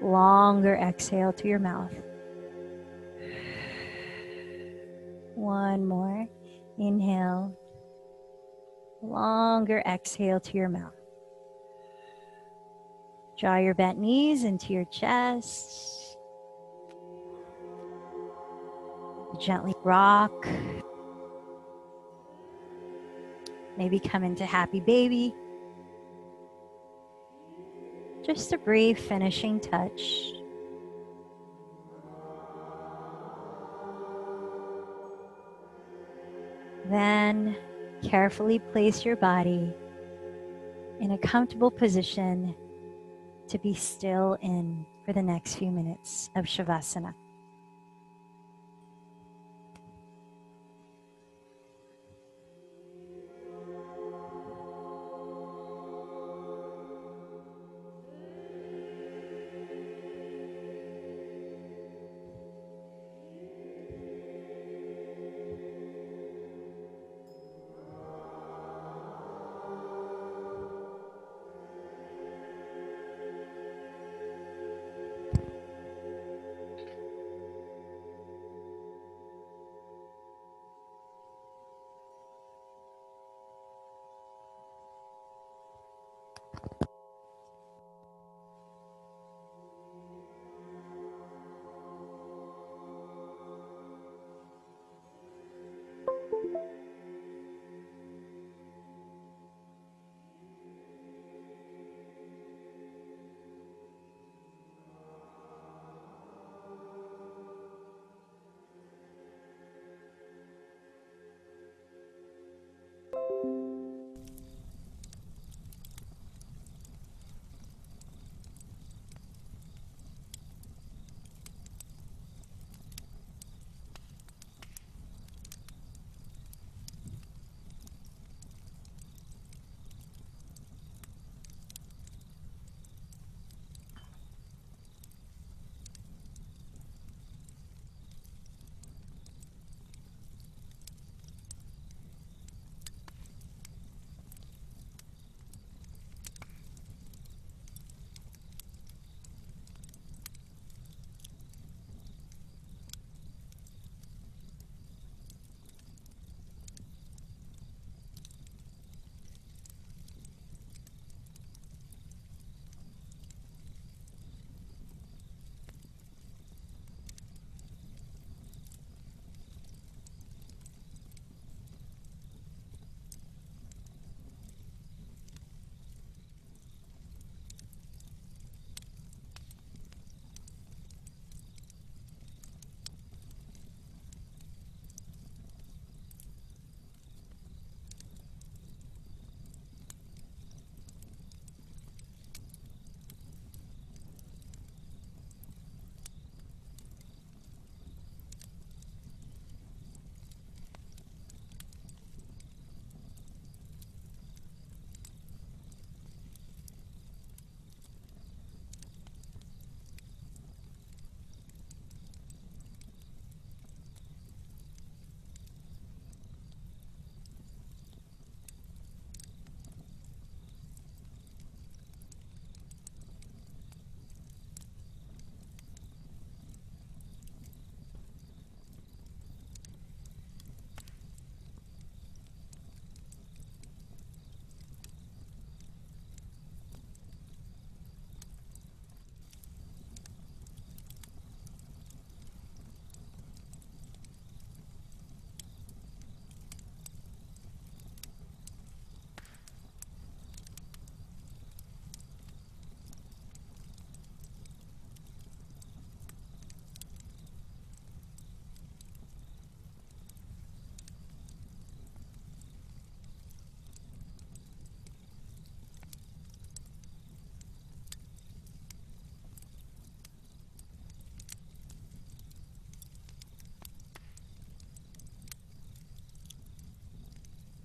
Longer exhale to your mouth. One more. Inhale. Longer exhale to your mouth. Draw your bent knees into your chest. Gently rock. Maybe come into happy baby. Just a brief finishing touch. Then carefully place your body in a comfortable position to be still in for the next few minutes of Shavasana.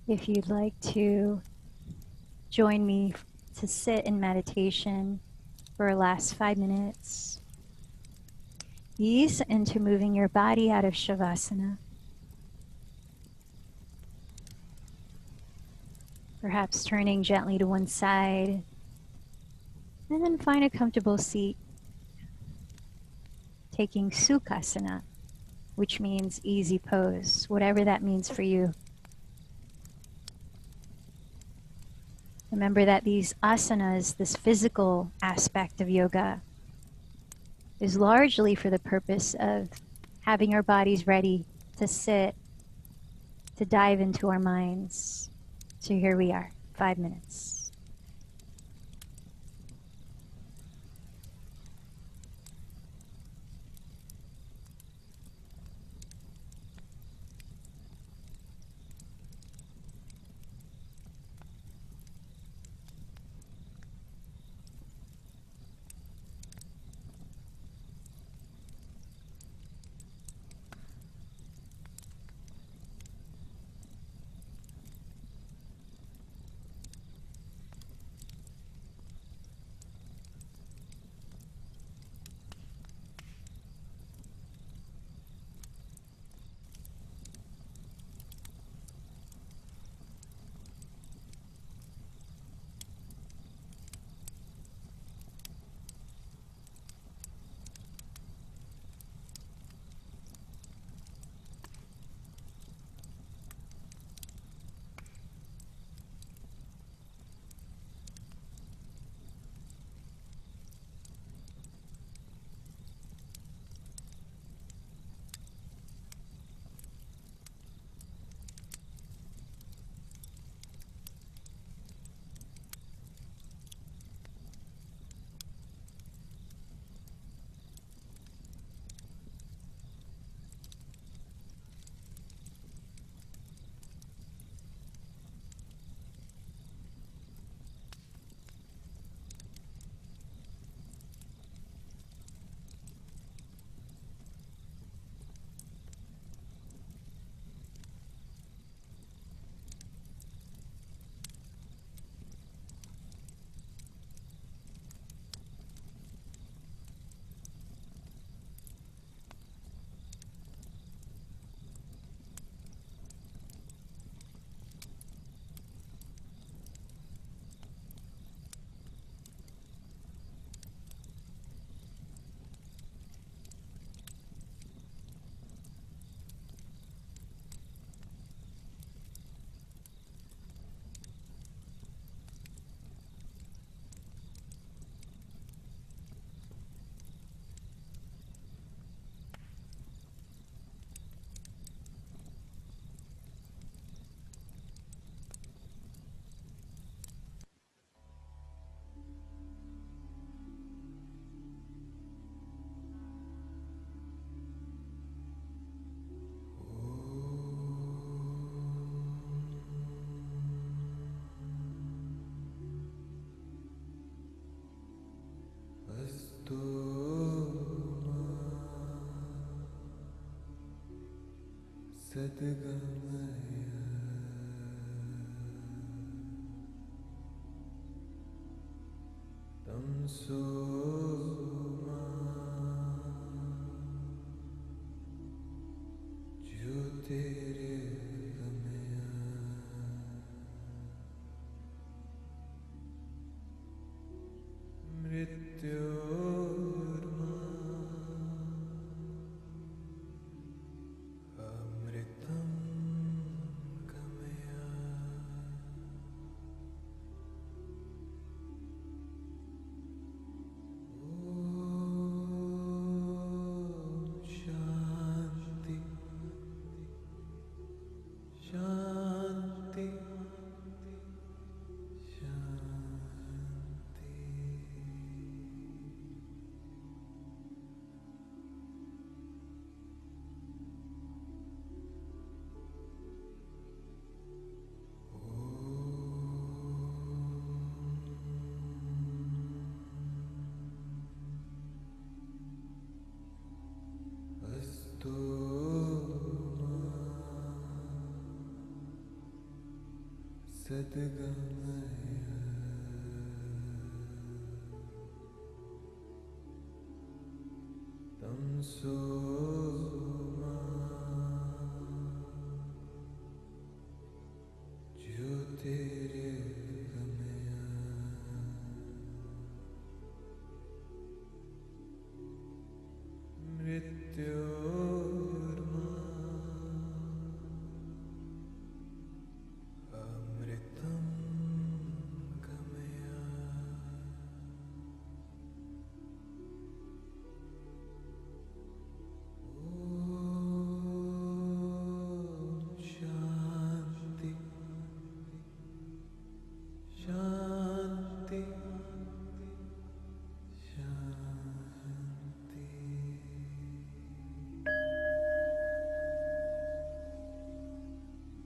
If you'd like to join me to sit in meditation, for our last 5 minutes. Ease into moving your body out of Shavasana. Perhaps turning gently to one side, and then find a comfortable seat, taking Sukhasana, which means easy pose, whatever that means for you. Remember that these asanas, this physical aspect of yoga, is largely for the purpose of having our bodies ready to sit, to dive into our minds. So here we are, 5 minutes.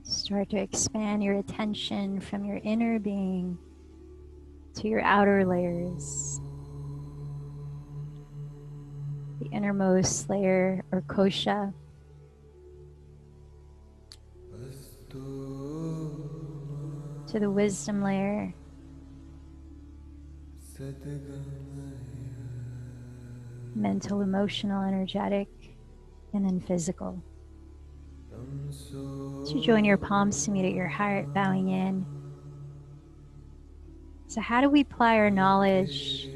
Start to expand your attention from your inner being to your outer layers. The innermost layer, or kosha, to the wisdom layer, mental, emotional, energetic, and then physical. So join your palms to meet at your heart, bowing in. So how do we apply our knowledge,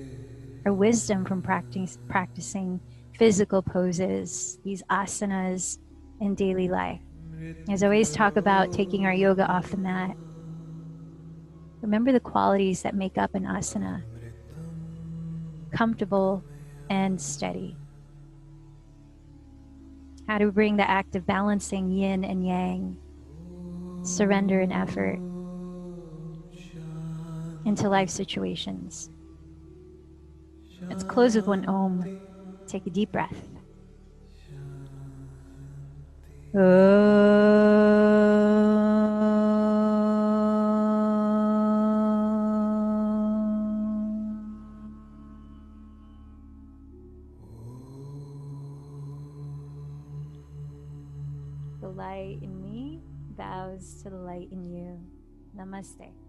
our wisdom from practicing physical poses, these asanas, in daily life? As I always talk about taking our yoga off the mat, remember the qualities that make up an asana: comfortable and steady. How to bring the act of balancing yin and yang, surrender and effort into life situations. Let's close with one Om. Take a deep breath. The light in me bows to the light in you. Namaste.